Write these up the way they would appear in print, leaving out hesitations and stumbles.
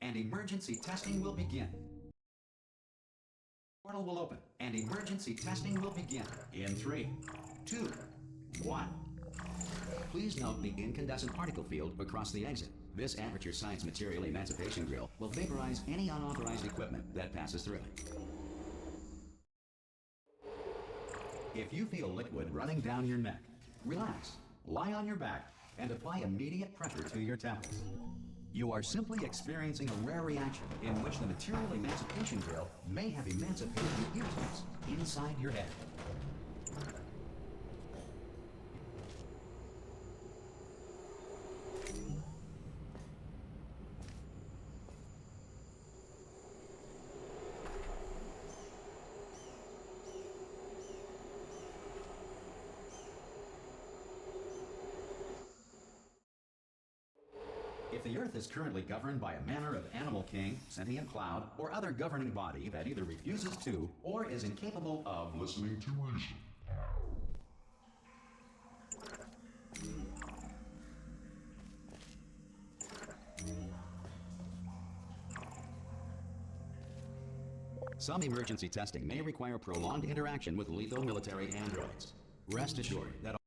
and emergency testing will begin. Portal will open, and emergency testing will begin in 3, 2, 1. Please note the incandescent particle field across the exit. This Aperture Science Material Emancipation Grill will vaporize any unauthorized equipment that passes through it. If you feel liquid running down your neck, relax, lie on your back, and apply immediate pressure to your temples. You are simply experiencing a rare reaction in which the Material Emancipation Grill may have emancipated the ear tubes inside your head. If the Earth is currently governed by a manner of animal king, sentient cloud, or other governing body that either refuses to or is incapable of listening to reason, some emergency testing may require prolonged interaction with lethal military androids. Rest assured that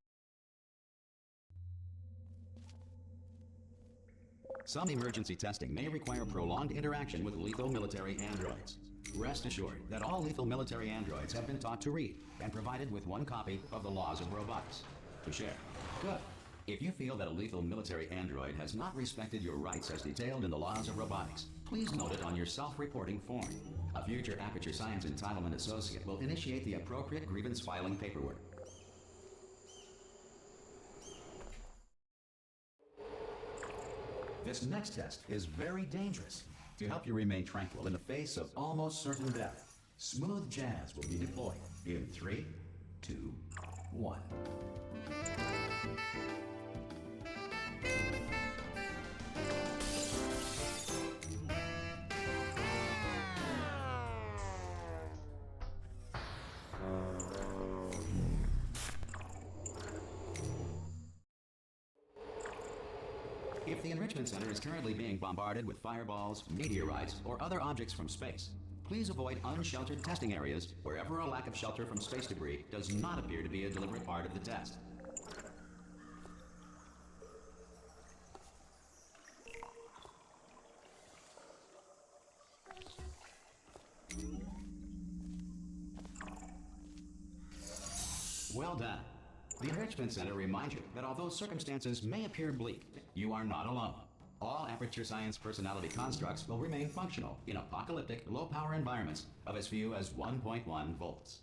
some emergency testing may require prolonged interaction with lethal military androids. Rest assured that all lethal military androids have been taught to read and provided with one copy of the Laws of Robotics to share. Good. If you feel that a lethal military android has not respected your rights as detailed in the Laws of Robotics, please note it on your self-reporting form. A future Aperture Science Entitlement Associate will initiate the appropriate grievance filing paperwork. This next test is very dangerous. To help you remain tranquil in the face of almost certain death, smooth jazz will be deployed in 3, 2, 1. If the Enrichment Center is currently being bombarded with fireballs, meteorites, or other objects from space, please avoid unsheltered testing areas wherever a lack of shelter from space debris does not appear to be a deliberate part of the test. Well done. The Enrichment Center reminds you that although circumstances may appear bleak, you are not alone. All Aperture Science personality constructs will remain functional in apocalyptic, low-power environments of as few as 1.1 volts.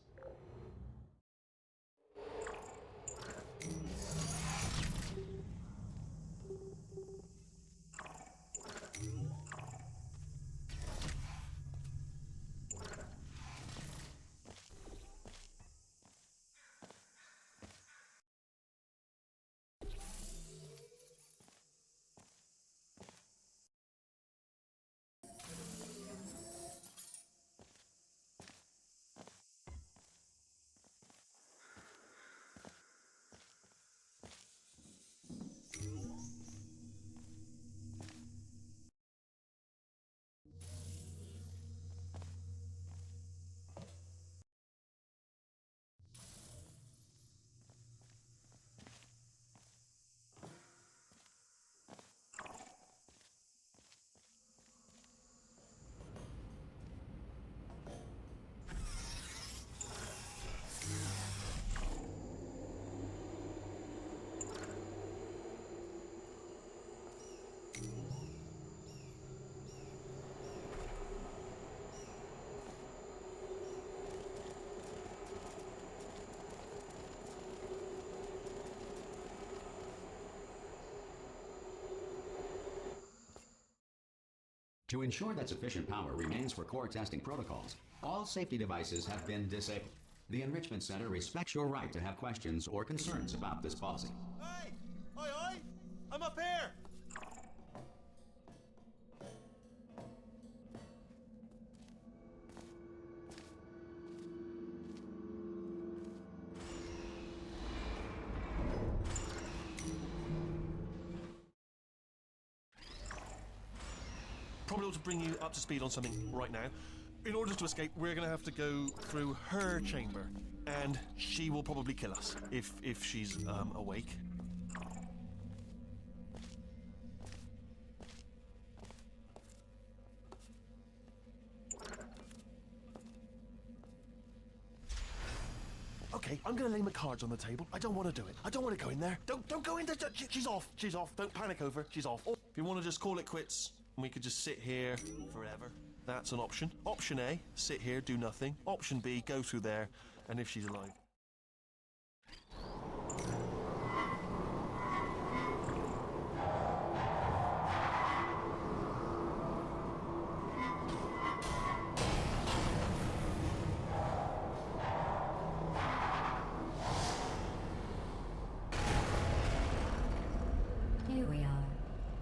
To ensure that sufficient power remains for core testing protocols, all safety devices have been disabled. The Enrichment Center respects your right to have questions or concerns about this policy. Hey! Oi, oi! I'm up here! able to bring you up to speed on something right now. In order to escape, we're going to have to go through her chamber, and she will probably kill us if she's awake. Okay, I'm gonna lay my cards on the table. I don't want to do it. I don't want to go in there. Don't go in there. She's off. She's off. Don't panic over. She's off. Or if you want to just call it quits, and we could just sit here forever. That's an option. Option A, sit here, do nothing. Option B, go through there, and if she's alive. Here we are,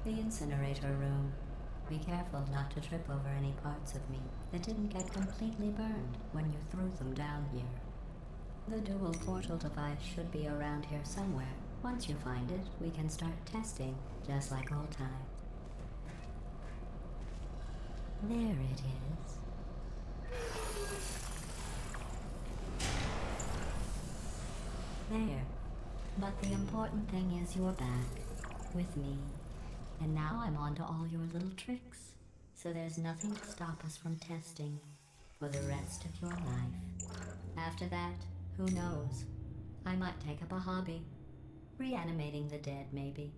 the incinerator room. Be careful not to trip over any parts of me that didn't get completely burned when you threw them down here. The dual portal device should be around here somewhere. Once you find it, we can start testing, just like old times. There it is. There. But the important thing is you're back, with me. And now I'm on to all your little tricks. So there's nothing to stop us from testing for the rest of your life. After that, who knows? I might take up a hobby. Reanimating the dead, maybe.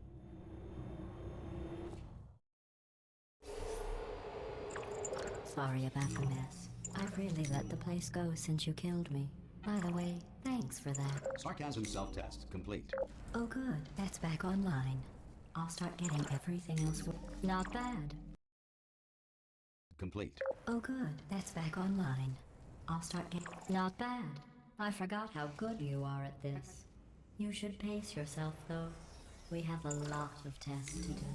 Sorry about the mess. I've really let the place go since you killed me. By the way, thanks for that. Sarcasm self-test complete. Oh good, that's back online. I'll start getting everything else. Not bad. Complete. Oh good, that's back online. I'll start getting... Not bad. I forgot how good you are at this. You should pace yourself, though. We have a lot of tests to do.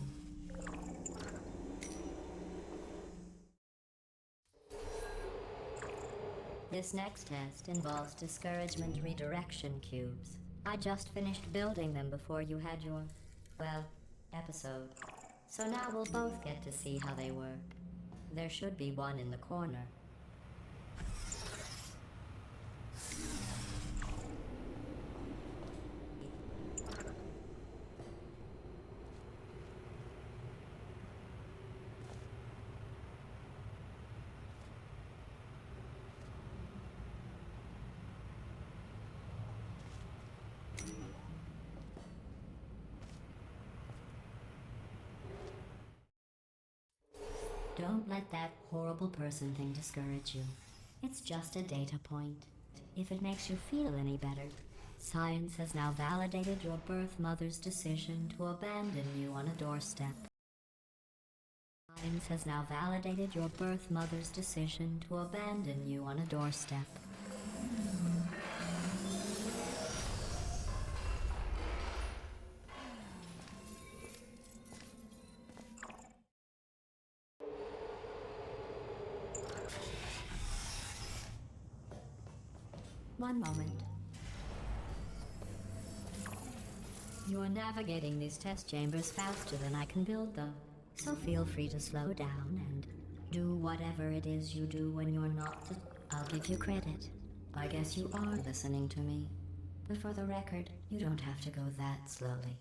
This next test involves discouragement redirection cubes. I just finished building them before you had your, well, episode. So now we'll both get to see how they work. There should be one in the corner. Don't let that horrible person thing discourage you. It's just a data point. If it makes you feel any better, science has now validated your birth mother's decision to abandon you on a doorstep. Science has now validated your birth mother's decision to abandon you on a doorstep. One moment. You're navigating these test chambers faster than I can build them, so feel free to slow down and do whatever it is you do when you're not. I'll give you credit. I guess you are listening to me. But for the record, you don't have to go that slowly.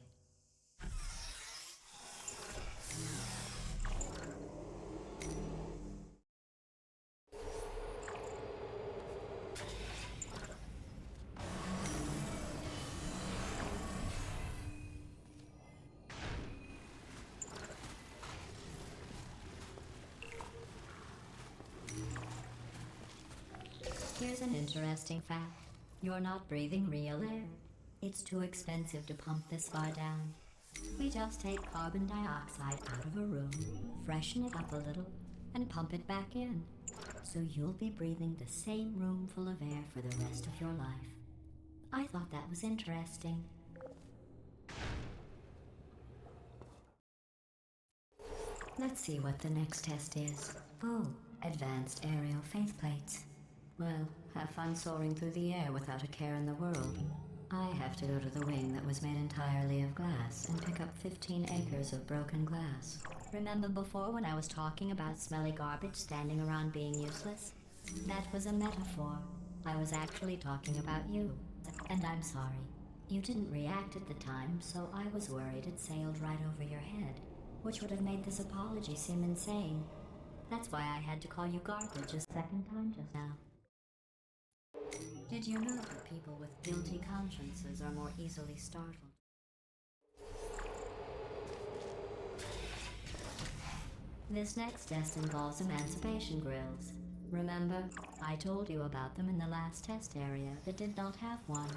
Here's an interesting fact. You're not breathing real air. It's too expensive to pump this far down. We just take carbon dioxide out of a room, freshen it up a little, and pump it back in. So you'll be breathing the same room full of air for the rest of your life. I thought that was interesting. Let's see what the next test is. Oh, advanced aerial faith plates. Well, have fun soaring through the air without a care in the world. I have to go to the wing that was made entirely of glass and pick up 15 acres of broken glass. Remember before when I was talking about smelly garbage standing around being useless? That was a metaphor. I was actually talking about you. And I'm sorry. You didn't react at the time, so I was worried it sailed right over your head, which would have made this apology seem insane. That's why I had to call you garbage a second time just now. Did you know that people with guilty consciences are more easily startled? This next test involves emancipation grills. Remember, I told you about them in the last test area that did not have one.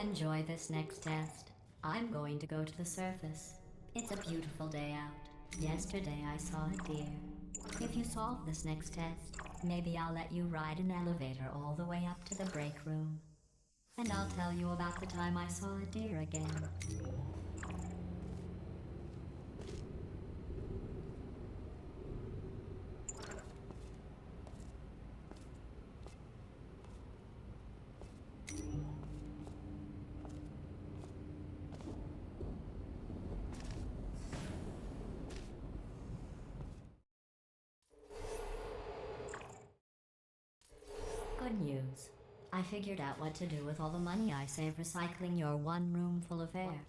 Enjoy this next test. I'm going to go to the surface. It's a beautiful day out. Yesterday I saw a deer. If you solve this next test, maybe I'll let you ride an elevator all the way up to the break room. And I'll tell you about the time I saw a deer again. Good news. I figured out what to do with all the money I save recycling your one room full of air.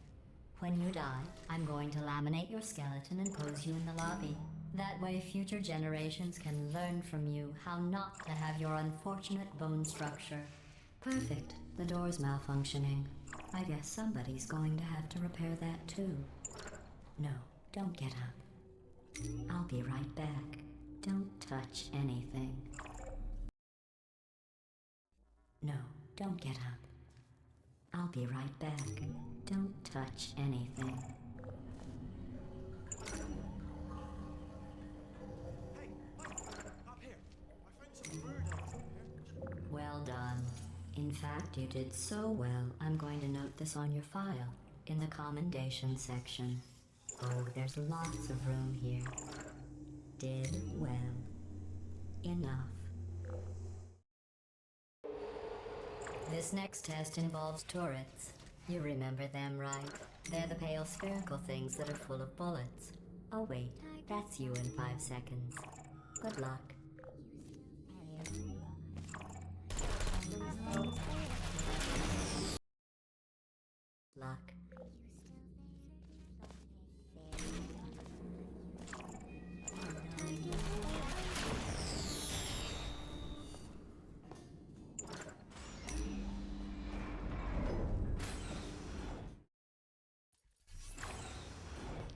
When you die, I'm going to laminate your skeleton and pose you in the lobby. That way future generations can learn from you how not to have your unfortunate bone structure. Perfect. The door's malfunctioning. I guess somebody's going to have to repair that too. No, don't get up. I'll be right back. Don't touch anything. No, don't get up. I'll be right back. Don't touch anything. Hey, up here. I found some bird eggs up here. Well done. In fact, you did so well, I'm going to note this on your file, in the commendation section. Oh, there's lots of room here. Did well. Enough. This next test involves turrets. You remember them, right? They're the pale spherical things that are full of bullets. Oh wait, that's you in 5 seconds. Good luck. Luck.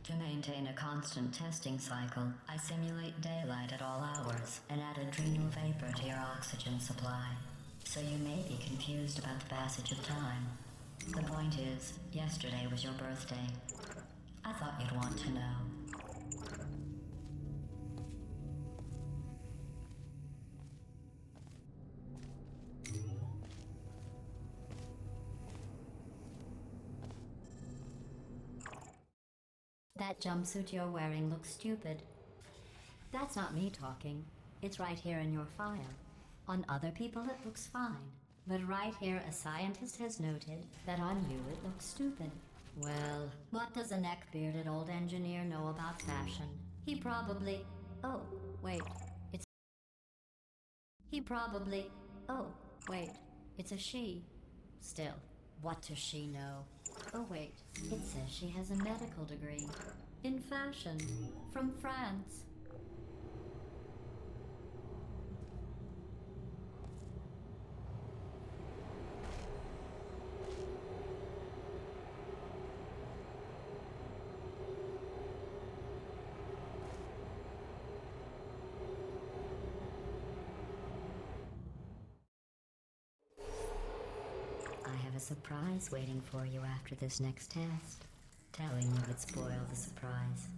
To maintain a constant testing cycle, I simulate daylight at all hours and add adrenal vapor to your oxygen supply. So you may be confused about the passage of time. The point is, yesterday was your birthday. I thought you'd want to know. That jumpsuit you're wearing looks stupid. That's not me talking. It's right here in your file. On other people it looks fine. But right here a scientist has noted that on you it looks stupid. Well, what does a neck-bearded old engineer know about fashion? He probably... Oh, wait. Oh, wait. It's a she. Still, what does she know? Oh wait, it says she has a medical degree. In fashion. From France. I have a surprise waiting for you after this next test. Telling you would spoil the surprise.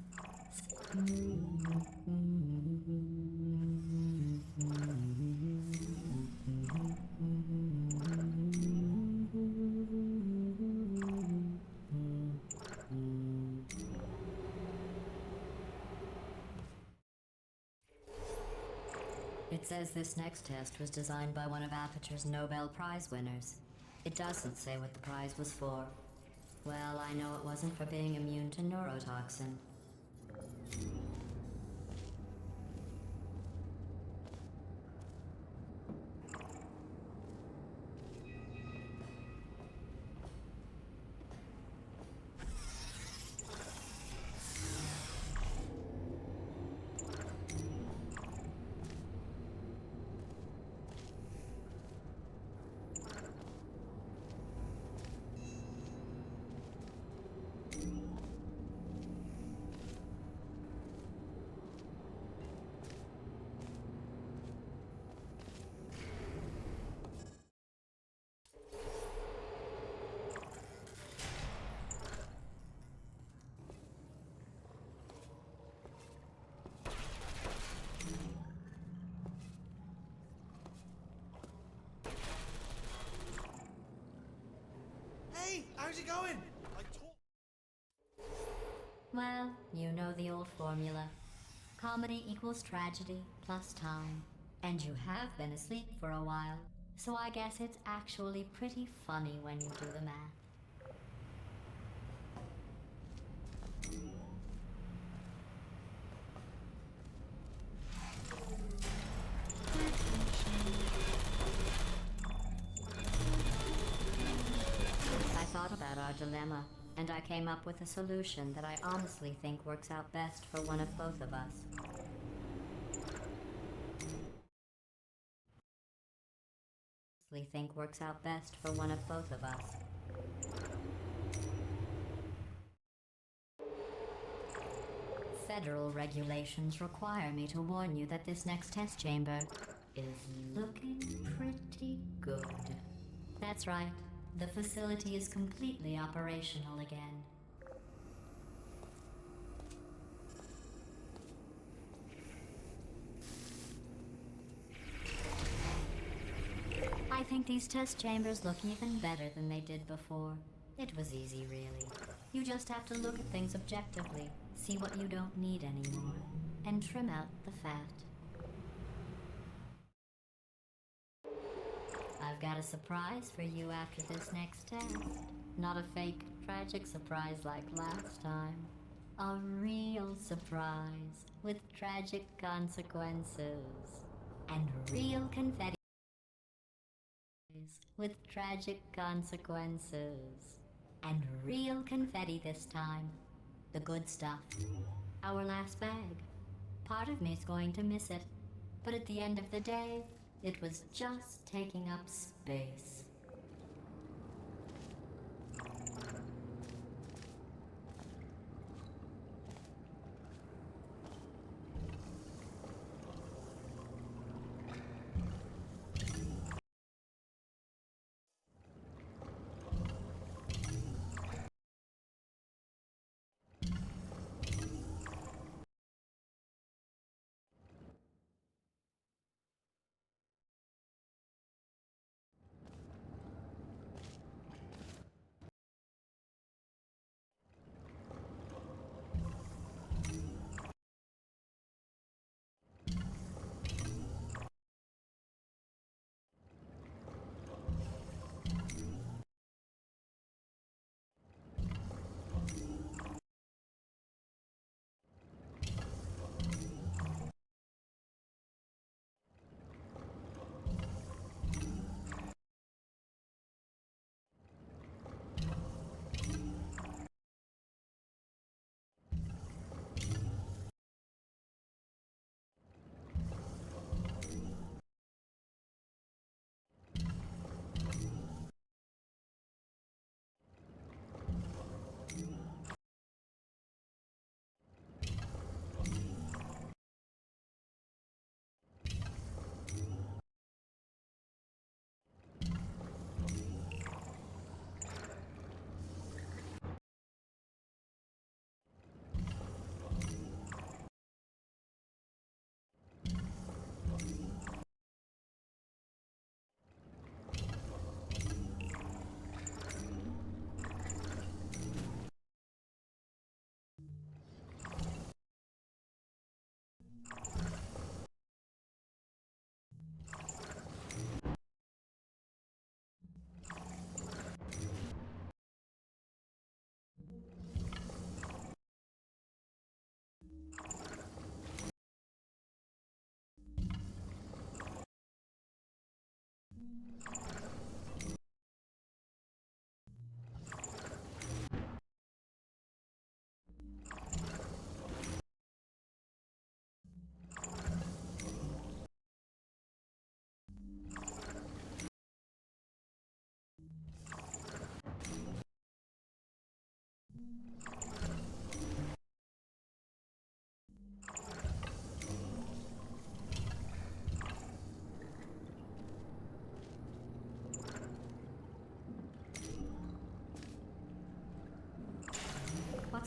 It says this next test was designed by one of Aperture's Nobel Prize winners. It doesn't say what the prize was for. Well, I know it wasn't for being immune to neurotoxin. Hey, how's it going? Well, you know the old formula. Comedy equals tragedy plus time. And you have been asleep for a while, so I guess it's actually pretty funny when you do the math. I thought about our dilemma, and I came up with a solution that I honestly think works out best for one of both of us. Think works out best for one of both of us. Federal regulations require me to warn you that this next test chamber is looking pretty good. That's right. The facility is completely operational again. I think these test chambers look even better than they did before. It was easy, really. You just have to look at things objectively, see what you don't need anymore, and trim out the fat. I've got a surprise for you after this next test. Not a fake, tragic surprise like last time. A real surprise with tragic consequences and real confetti. With tragic consequences. And real confetti this time. The good stuff. Our last bag. Part of me's going to miss it. But at the end of the day, it was just taking up space.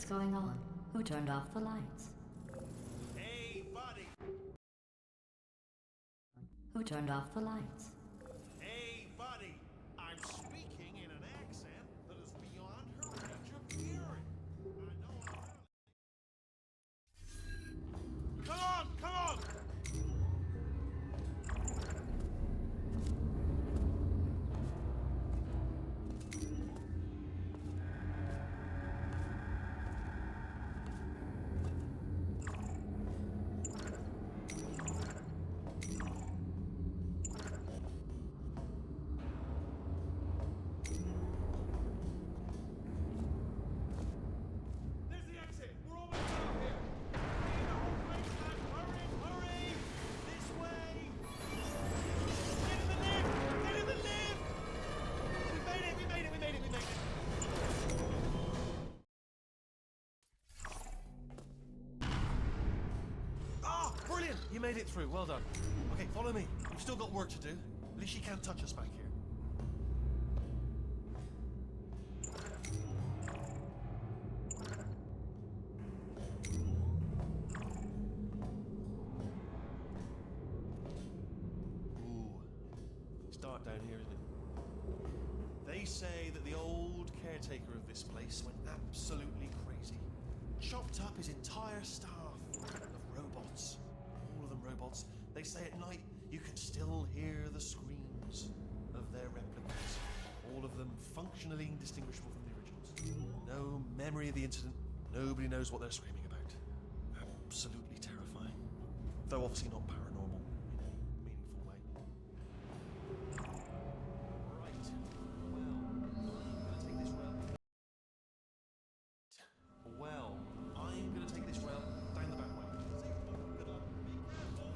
going on? Who turned off the lights? Hey, buddy! Who turned off the lights? Hey, buddy! I'm speaking in an accent that is beyond her range of hearing. I know I'm Come on! Come on! There's the exit! We're almost out here! Get in the whole place, lads! Hurry! Hurry! This way! Get in the lift! Get in the lift! We made it! We made it! We made it! We made it! Ah! Brilliant! You made it through. Well done. Okay, follow me. We've still got work to do. At least she can't touch us back here. Ooh, it's dark down here, isn't it? They say that the old caretaker of this place went absolutely crazy. Chopped up his entire staff of robots. All of them robots. They say at night you can still hear the screams of their replicas. All of them functionally indistinguishable from the originals. No memory of the incident. Nobody knows what they're screaming about. Absolutely terrifying. Though obviously not paranormal in any meaningful way. Right. Well, I'm gonna take this rail. Well, I'm gonna take this rail down the back way. Good luck. Be careful.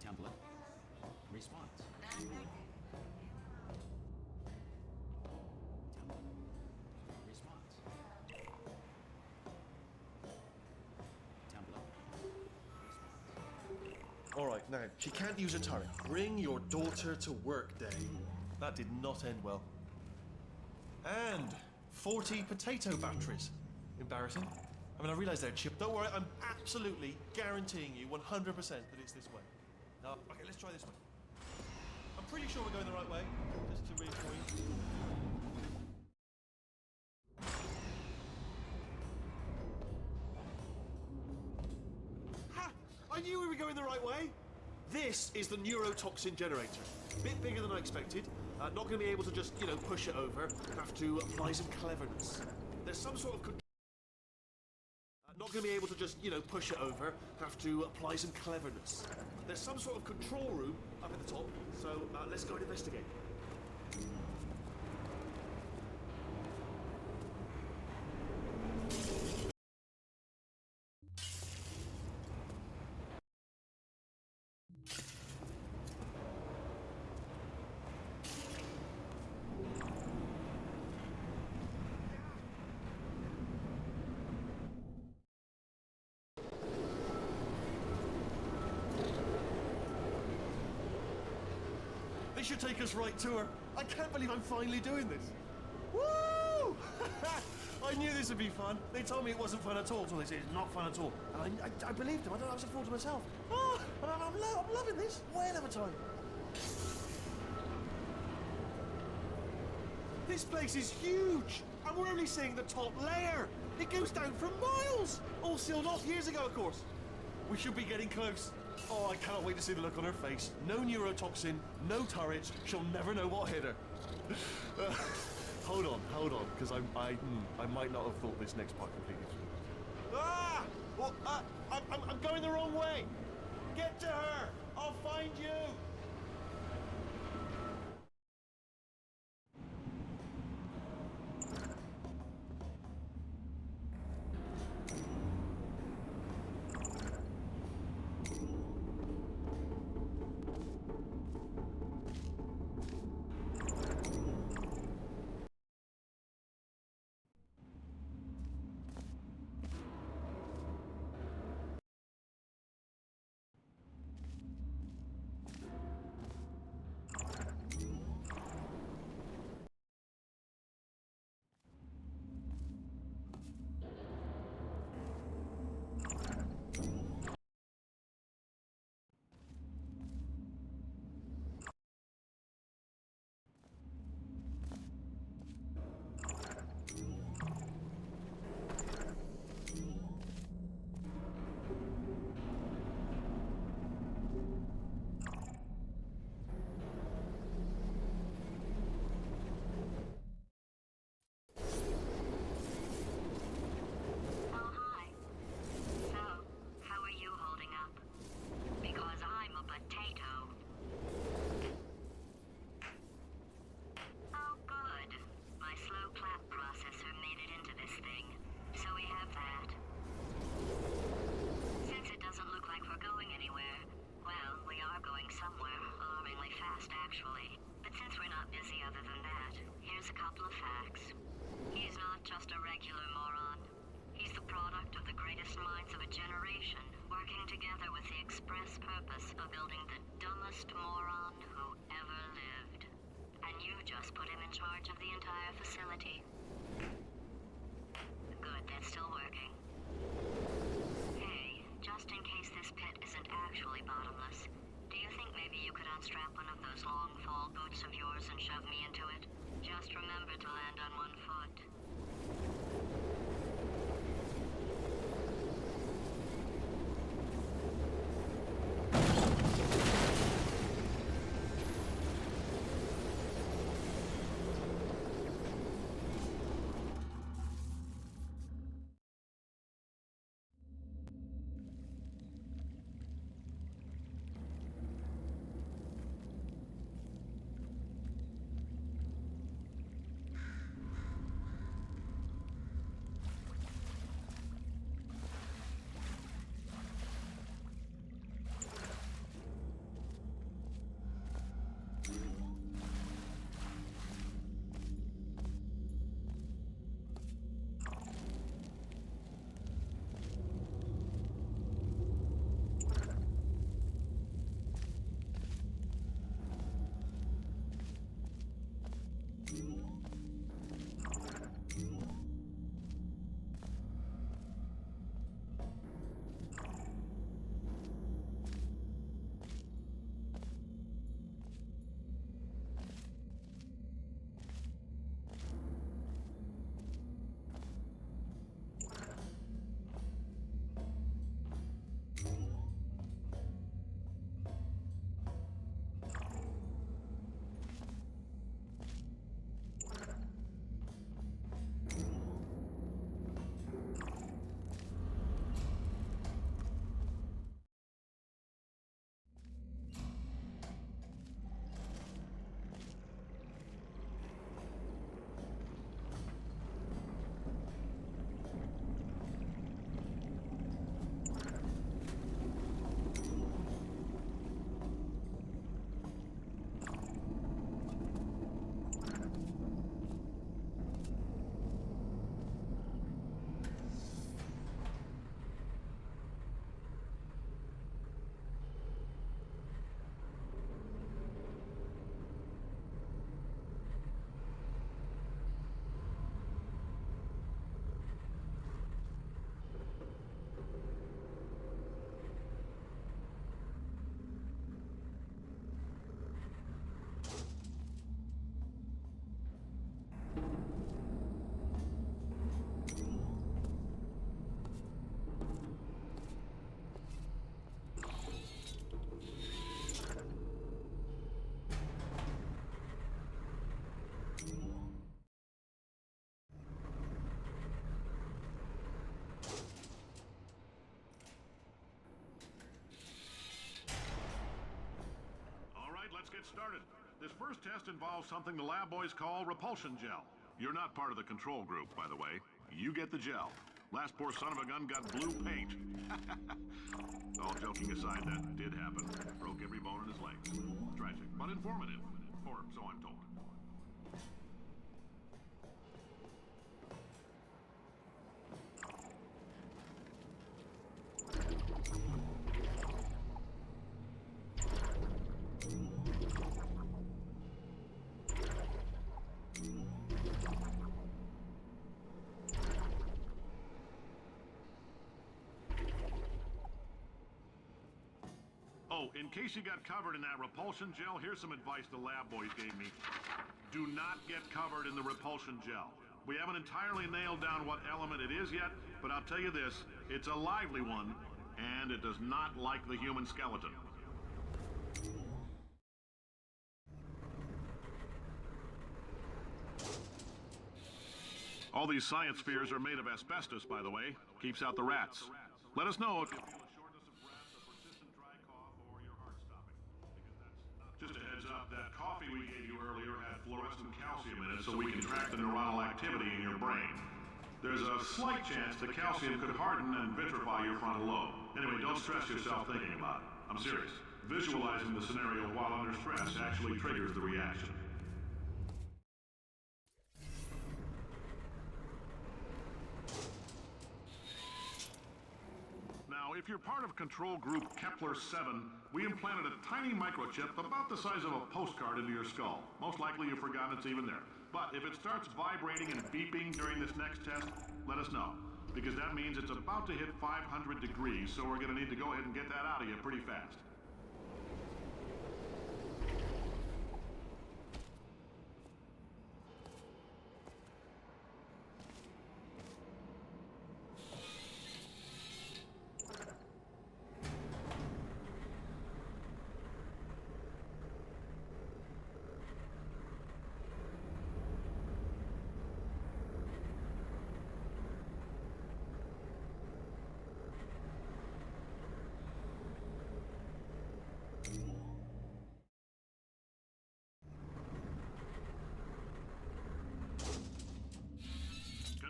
Template. Response. Template. Response. Template. All right, now, she can't use a turret. Bring your daughter to work day. That did not end well. And 40 potato batteries. Embarrassing. I mean, I realise they're cheap. Don't worry, I'm absolutely guaranteeing you 100% that it's this way. Okay, let's try this way. I'm pretty sure we're going the right way, just to reassure you. Ha! I knew we were going the right way. This is the neurotoxin generator. Bit bigger than I expected. Not going to be able to just, push it over. Have to apply some cleverness. There's some sort of... Not going to be able to just, push it over. Have to apply some cleverness. There's some sort of control room up at the top, so let's go and investigate. This should take us right to her. I can't believe I'm finally doing this. Woo! I knew this would be fun. They told me it wasn't fun at all. So they said it's not fun at all. And I believed them. I was a fool to myself. Oh, and I'm loving this. Whale of a time. This place is huge. And we're only seeing the top layer. It goes down for miles. All sealed off years ago, of course. We should be getting close. Oh, I can't wait to see the look on her face. No neurotoxin, no turrets. She'll never know what hit her. Hold on, because I might not have thought this next part completely through. Ah! Well, I'm going the wrong way. Get to her. I'll find you. smartest minds of a generation working together with the express purpose of building the dumbest moron who ever lived. And you just put him in charge of the entire facility. Good, that's still working. Hey, just in case this pit isn't actually bottomless, do you think maybe you could unstrap one of those long fall boots of yours and shove me into it? Just remember to land on one foot. Let's get started. This first test involves something the lab boys call repulsion gel. You're not part of the control group, by the way. You get the gel. Last poor son of a gun got blue paint. All joking aside, that did happen. Broke every bone in his legs. Tragic, but informative. Or so I'm told. Oh, in case you got covered in that repulsion gel, here's some advice the lab boys gave me. Do not get covered in the repulsion gel. We haven't entirely nailed down what element it is yet, but I'll tell you this, it's a lively one, and it does not like the human skeleton. All these science spheres are made of asbestos, by the way. Keeps out the rats. Let us know if you feel a shortness of breath, a persistent dry cough, or your heart stopping. Just a heads up, that coffee we gave you earlier had fluorescent calcium in it so we can track the neuronal activity in your brain. There's a slight chance the calcium could harden and vitrify your frontal lobe. Anyway, don't stress yourself thinking about it. I'm serious. Visualizing the scenario while under stress actually triggers the reaction. if you're part of control group Kepler 7, we implanted a tiny microchip about the size of a postcard into your skull. Most likely you've forgotten it's even there. But if it starts vibrating and beeping during this next test, let us know. Because that means it's about to hit 500 degrees, so we're going to need to go ahead and get that out of you pretty fast.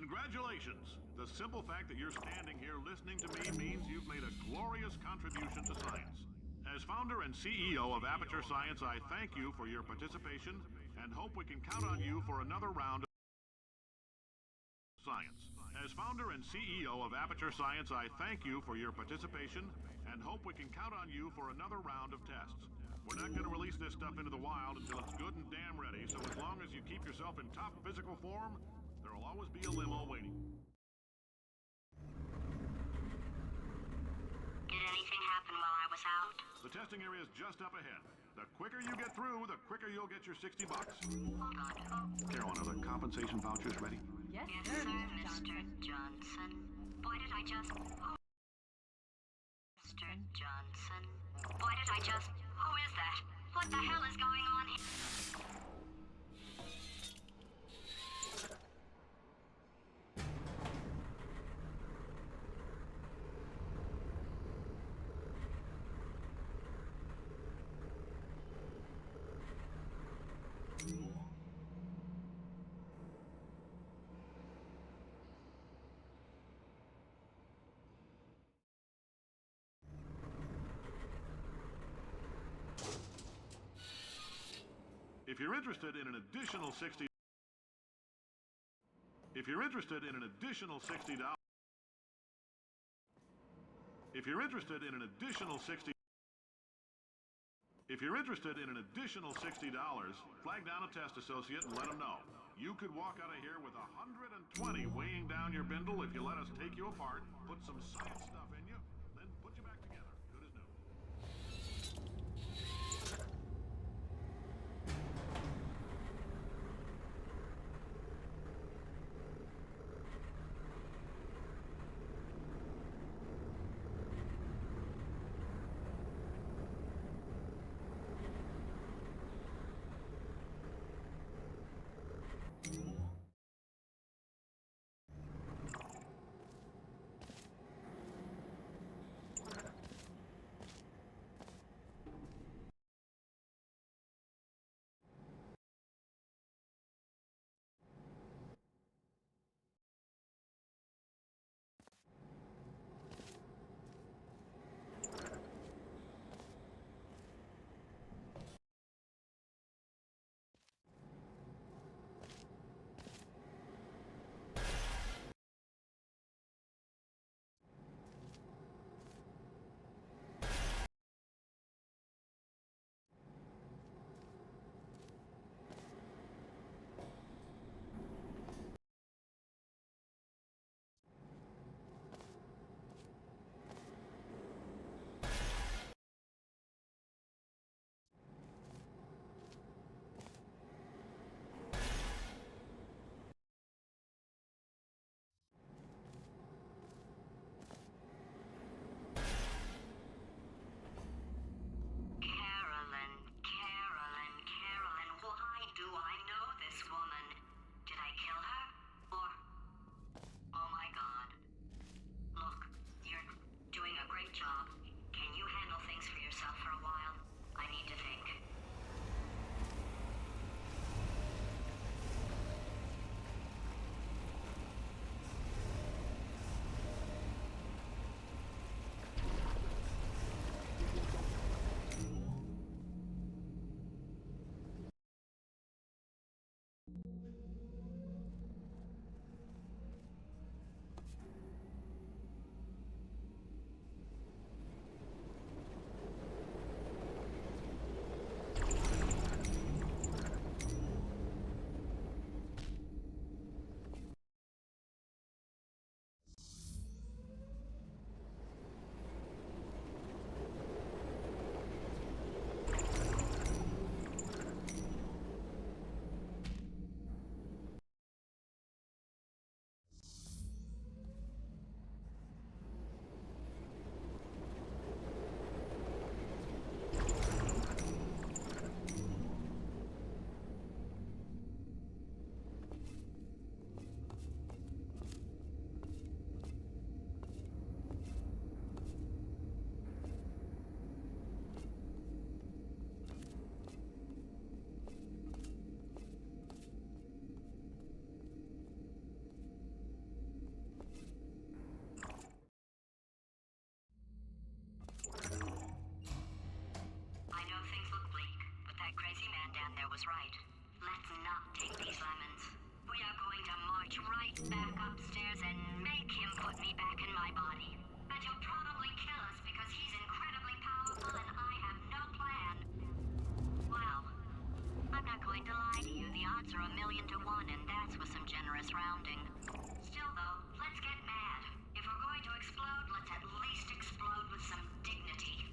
Congratulations! The simple fact that you're standing here listening to me means you've made a glorious contribution to science. As founder and CEO of Aperture Science, I thank you for your participation and hope we can count on you for another round of science. As founder and CEO of Aperture Science, I thank you for your participation and hope we can count on you for another round of tests. We're not going to release this stuff into the wild until it's good and damn ready, so as long as you keep yourself in top physical form, there will always be a limo waiting. Did anything happen while I was out? The testing area is just up ahead. The quicker you get through, the quicker you'll get your $60. Hold on. Carolyn, are the compensation vouchers ready? Yes, Yes, sir, sir, Mr. Mr. Johnson. Johnson. Boy, did I just... Mr. Johnson. Boy, did I just... Who is that? What the hell is going on here? If you're interested in an additional $60... If you're interested in an additional $60... If you're interested in an additional $60... If you're interested in an additional $60, flag down a test associate and let them know. You could walk out of here with 120 weighing down your bindle if you let us take you apart, put some science stuff in you, then put you back together. Good as new. be back in my body. And he'll probably kill us because he's incredibly powerful and I have no plan. Well, I'm not going to lie to you. The odds are 1,000,000 to 1, and that's with some generous rounding. Still, though, let's get mad. If we're going to explode, let's at least explode with some dignity.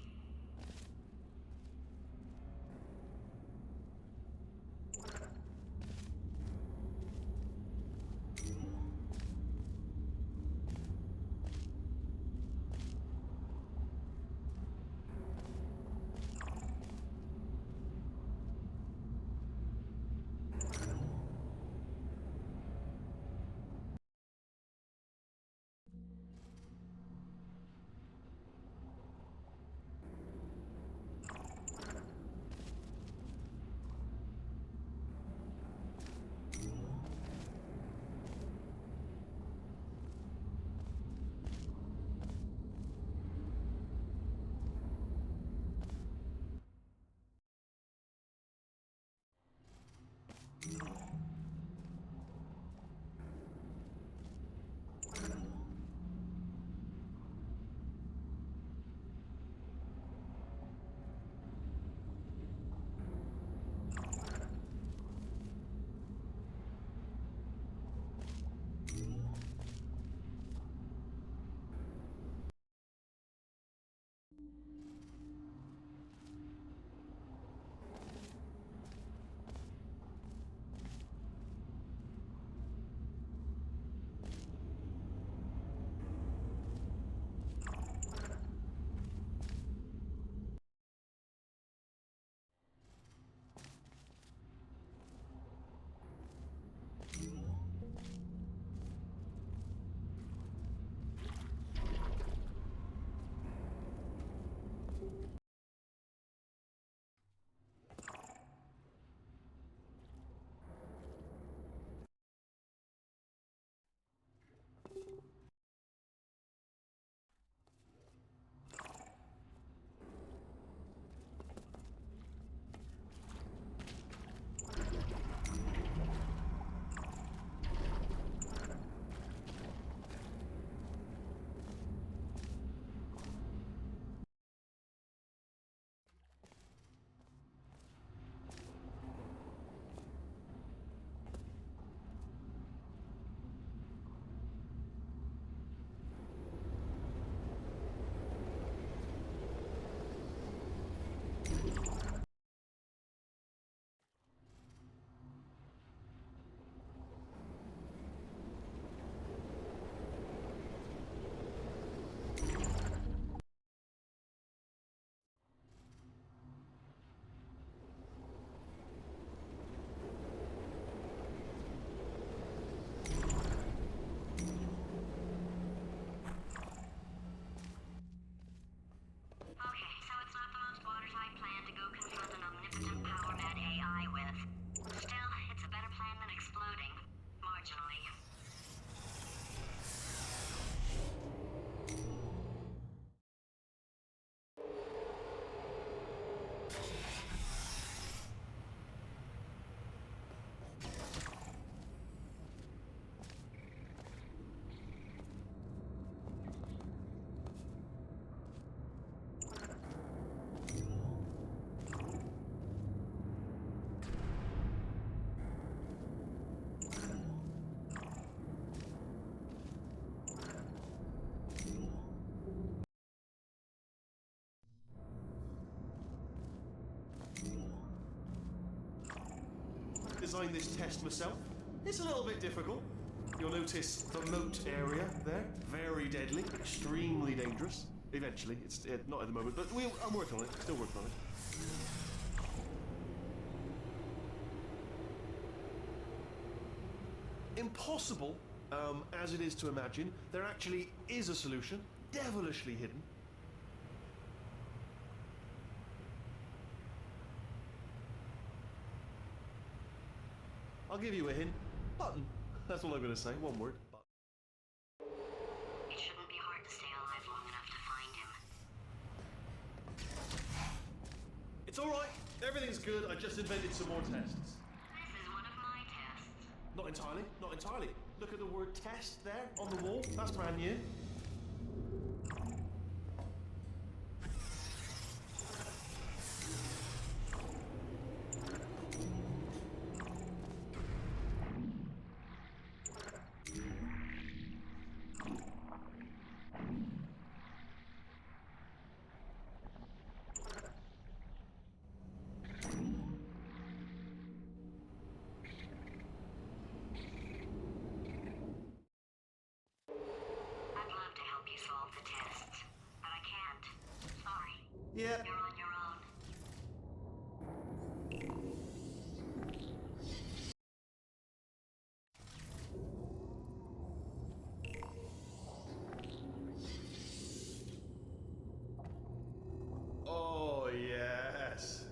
Designed this test myself. It's a little bit difficult. You'll notice the moat area there. Very deadly, extremely dangerous. Eventually, it's not at the moment, but I'm working on it. Still working on it. Impossible as it is to imagine, there actually is a solution, devilishly hidden. I'll give you a hint. Button. That's all I'm going to say. One word. Button. It shouldn't be hard to stay alive long enough to find him. It's all right. Everything's good. I just invented some more tests. This is one of my tests. Not entirely. Not entirely. Look at the word test there on the wall. That's brand new. Yeah. You're on your own. Oh, yes.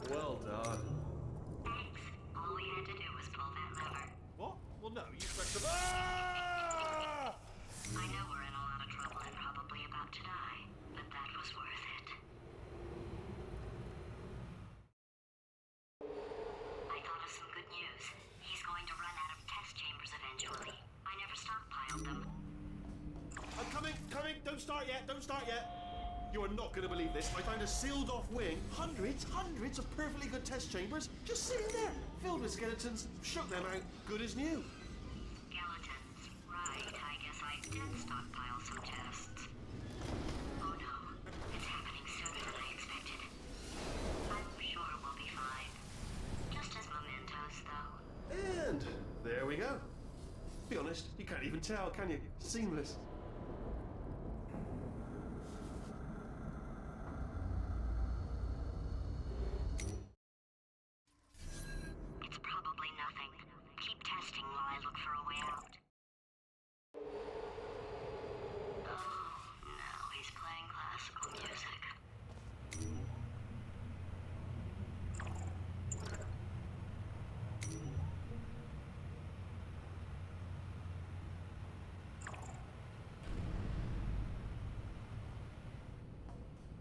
Well done. Thanks. All we had to do was pull that lever. What? Well, no, you pressed the... Ah! I know we're in a lot of trouble and probably about to die, but that was worth it. I thought of some good news. He's going to run out of test chambers eventually. I never stockpiled them. I'm coming, coming. Don't start yet, don't start yet. You are not going to believe this. I found a sealed off wing. Hundreds of perfectly good test chambers just sitting there, filled with skeletons. Shook them out, good as new. Skeletons. Right, I guess I did stockpile some tests. Oh no, it's happening sooner than I expected. I'm sure we'll be fine. Just as mementos, though. And there we go. Be honest, you can't even tell, can you? Seamless. It's probably nothing. Keep testing while I look for a way out. Oh, no, he's playing classical music.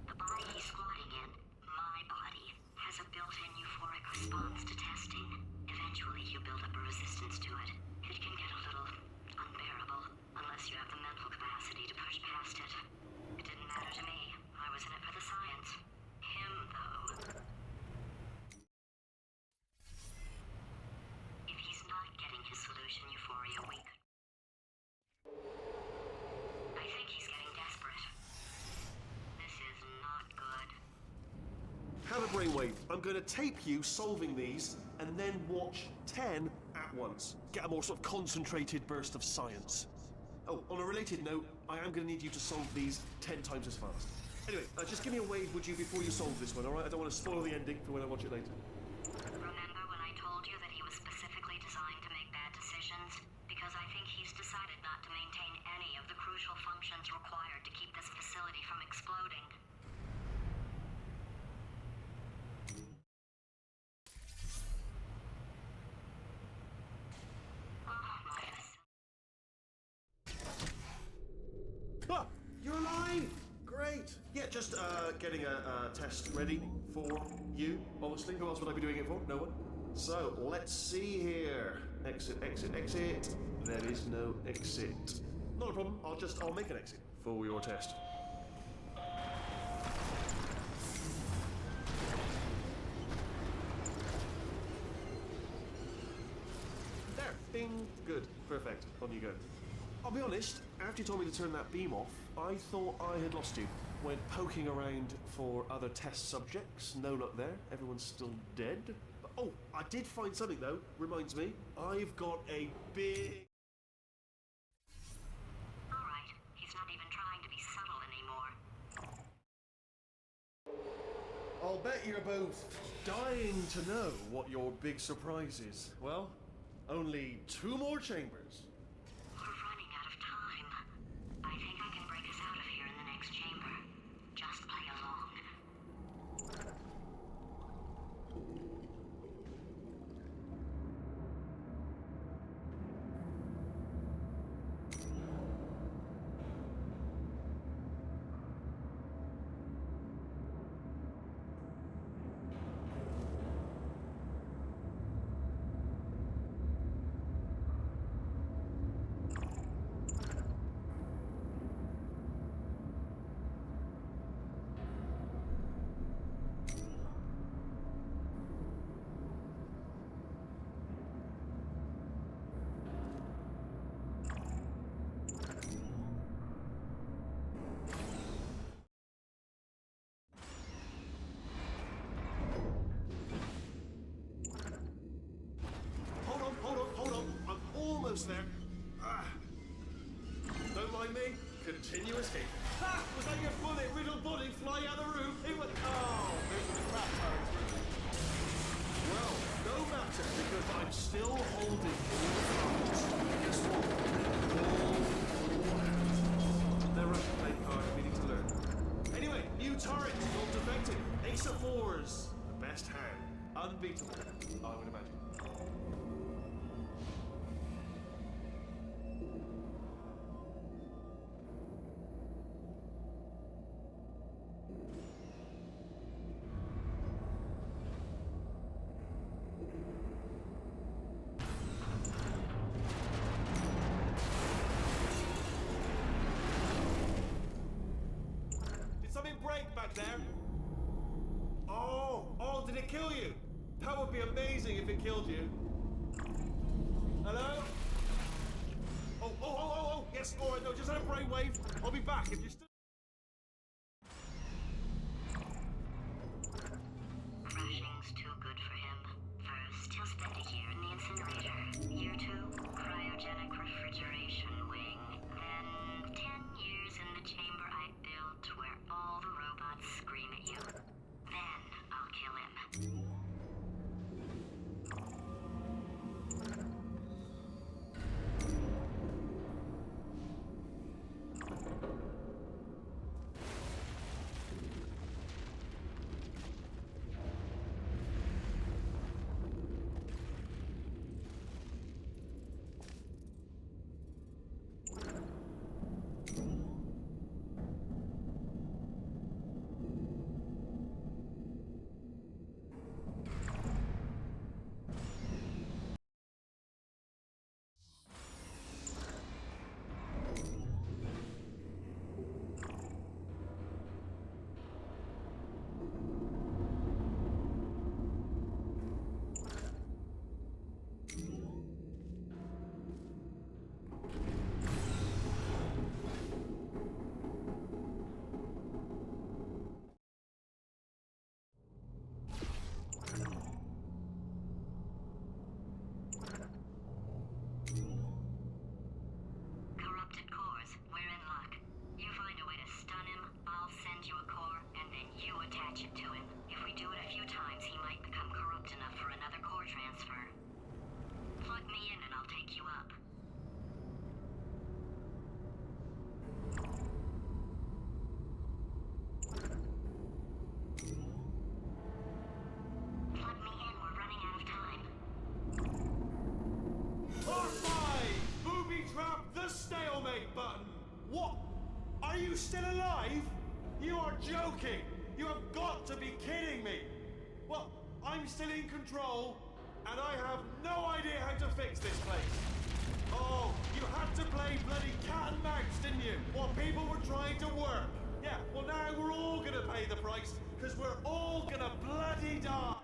The body he's squatting in, my body, has a built-in euphoric response to testing. Eventually, you build up a resistance to it. It can get a little unbearable, unless you have the mental capacity to push past it. It didn't matter to me. I was in it for the science. Him, though. If he's not getting his solution euphoria, we could... I think he's getting desperate. This is not good. Have a brainwave. I'm going to tape you solving these and then watch 10 at once. Get a more sort of concentrated burst of science. Oh, on a related note, I am going to need you to solve these 10 times as fast. Anyway, just give me a wave, would you, before you solve this one, alright? I don't want to spoil the ending for when I watch it later. Remember when I told you that he was specifically designed to make bad decisions? Because I think he's decided not to maintain any of the crucial functions required to keep this facility from exploding. Oh, my Ah! You're alive! Great! Yeah, just getting a test ready for you, obviously. Who else would I be doing it for? No one. So, let's see here. Exit, exit, exit. There is no exit. Not a problem. I'll make an exit for your test. There. Bing. Good. Perfect. On you go. I'll be honest, after you told me to turn that beam off, I thought I had lost you. Went poking around for other test subjects. No luck there. Everyone's still dead. But, oh, I did find something though. Reminds me. I've got a big... Alright, he's not even trying to be subtle anymore. I'll bet you're both dying to know what your big surprise is. Well, only 2 more chambers. We're running out of time. I think I can break us out of here in the next chamber. Just play along. Continue escaping. Ha! Was that your bullet-riddled body flying out the roof? It was... Oh, those were the crap turrets, weren't they? Well, no matter, because I'm still holding all the cards. Guess what? All hands. Never have to play cards, we need to learn. Anyway, new turret, not defective. Ace of fours. The best hand. Unbeatable, I would imagine. Something break back there? Oh, did it kill you? That would be amazing if it killed you. Hello? Oh, yes, alright, no, just had a brainwave. I'll be back if you're still... Rationing's too good for him. First, he'll spend a year in the incinerator. Year 2, cryogenic refrigeration wing. Then 10 years in the chamber I built where all the robots scream at you. Then I'll kill him. Corrupted cores, we're in luck. You find a way to stun him, I'll send you a core, and then you attach it to him. If we do it a few times, he might become corrupt enough for another core transfer. Plug me in and I'll take you up. Plug me in, we're running out of time. R5! Booby trap the stalemate button! What? Are you still alive? You are joking! You have got to be kidding me! Well, I'm still in control, and I have no idea how to fix this place. Oh, you had to play bloody cat and mouse, didn't you? While people were trying to work. Yeah, well now we're all gonna pay the price, because we're all gonna bloody die.